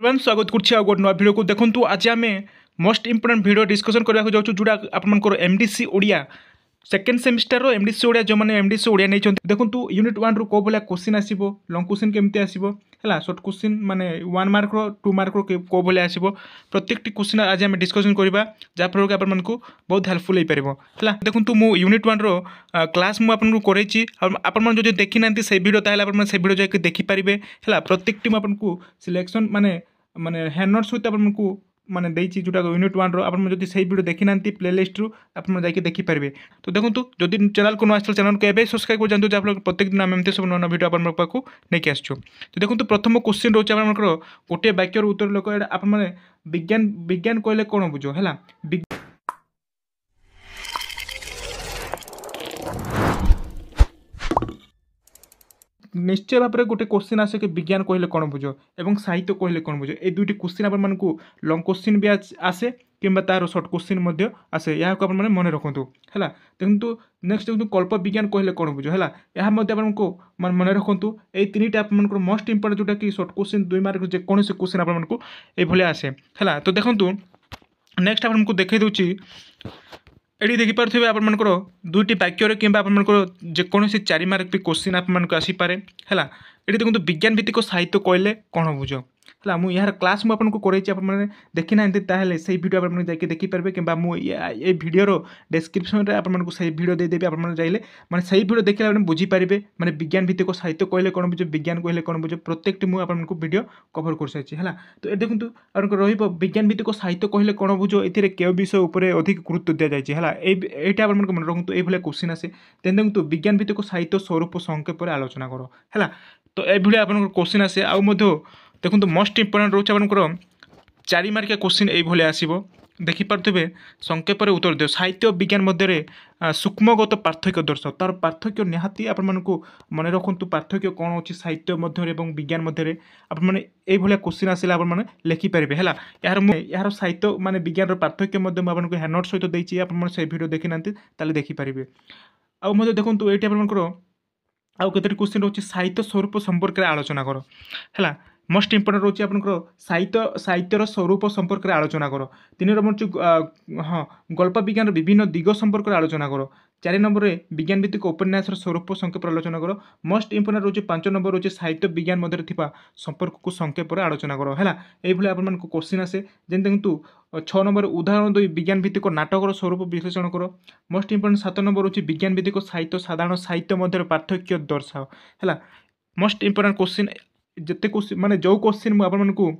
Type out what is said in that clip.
स्वागत करुच्छे आ गोटे नुआ भिडियो को देखु आज आम मोस्ट इंपोर्टेंट भिडियो डिस्कसन करने जाऊँ जोड़ा आपर MDC Odia second semester MDC Odia जो मैंने एमडीसी ओडिया नहीं देखो यूनिट 1 रु कौ भाया क्वेश्चन आसो लंग क्वेश्चन केमती आसो है सर्ट क्वेश्चन माने 1 मार्क 2 मार्क कौ भाया आसो प्रत्येक क्वेश्चन आज आम डिस्कसन करवा जहाँफल कि आपको बहुत हेल्पफुल हो पार है देखो मु यूनिट 1 रो क्लास मुझे करेची आप देखी ना से भिडियो ताल से भिडियो जाकि देखिपारे है प्रत्येक आपको सिलेक्शन माने माने हैंड नोट सहित आपको माने देछि जोटा यूनिट 1 रो आपन जदि सही वीडियो देखि नांती प्लेलिस्ट रु आपन जाके देखि पारबे। तो देखंतु जदि चैनल को न आसल चैनल को एबे सब्सक्राइब कर जानतु जाफल प्रत्येक दिन हम एमते सब नना वीडियो आपन पाखु नेकि आछो। तो देखंतु प्रथम क्वेश्चन रोच आपन गोटे वाक्यर उत्तर लोक आपन माने विज्ञान विज्ञान कहले कोन बुझो हैला निश्चय भाव में गोटे क्वेश्चन आसे कि विज्ञान कहले कौन बुझ और साहित्य कहले कौन बुझ ए दुईटी क्वेश्चन आप लंग क्वेश्चन भी आसे कि तार सर्ट क्वेश्चन आसे या मन रखु है देखो नेक्स्ट देखो कल्प विज्ञान कहले कौन बुझ है यह आपको मन रखु ये तीन आप मोस्ट इंपोर्टेंट जोटा कि सर्ट क्वेश्चन 2 मार्क जेकोसी क्वेश्चन आपको ये आसे है। तो देखो नेक्स्ट आपको देखई दूची एटी देखिपे आपर दुईटी वाक्य कि जेकोसी 4 मार्क भी क्वेश्चन आपको आसीपे है। ये देखो विज्ञान भित्तिक साहित्य कहले कौन बुझ है मुझे यार क्लास मुझे कर देखी ना से भिडियो आप देखिपारे कि ये भिडियोर डिस्क्रिप्शन में आपको सही भिडियो देदेवी आप जाइले मैंने सही भिडियो देखिए आपने बुझीपारे मैंने विज्ञान भित्तिक साहित्य कहले कौन बुझे विज्ञान कहले कौन बुझे प्रत्येक मुझे भिडियो कभर कर सारी है। तो ये देखो आपको विज्ञान भित्तिक साहित्य कहले कौन बुझो ये क्यों विषय उपर अधिक गुरुत्व दि जाए है यहाँ आप मन रखु ये क्वेश्चन आसे देन देखो विज्ञान भित्तिक साहित्य स्वरूप संक्षेप आलोचना कर है। तो ये आप क्वेश्चन आसे आ देखो मोस्ट इंपोर्टेंट रोच आप 4 मार्किया क्वेश्चन ये आसो देखिपे संक्षेप उत्तर दियो साहित्य और विज्ञान मध्य सूक्ष्मगत पार्थक्य दर्शाओ तार पार्थक्य निहाती आपको मन रखु पार्थक्य कौन अच्छी साहित्य मध्य विज्ञान मध्य आपने क्वेश्चन आसले आप लिखिपारे है यार साहित्य माने विज्ञान पार्थक्य आपको हैंड नोट सहित देती से भिडियो देखी ना देखिपारे आउ देखो ये आउ कतोटी क्वेश्चन रोचे साहित्य स्वरूप संपर्क में आलोचना कर है मोस्ट इंपोर्टेंट रोचे आपंकर साहित्य साहित्यर स्वरूप संपर्क में आलोचना कर 3 नंबर हाँ गल्प विज्ञान विभिन्न दिग संपर्क में आलोचना कर 4 नंबर विज्ञान भित्तिक उपन्यास स्वरूप संक्षेप आलोचना कर मोस्ट इंपोर्टेंट रोचे 5 नंबर रोचे साहित्य विज्ञान मध्य संपर्क को संक्षेप आलोचना कर है ये आपको क्वेश्चन आसे जेन देखो 6 नंबर उदाहरण 2 विज्ञान भित्तिक नाटकर स्वरूप विश्लेषण कर मोस्ट इंपोर्टेंट 7 नंबर रोचे विज्ञान भित्तिक साहित्य साधारण साहित्य मध्य पार्थक्य दर्शाओ है मोस्ट इंपोर्टेंट क्वेश्चन जिते क्वेश्चन माने जो क्वेश्चन आपको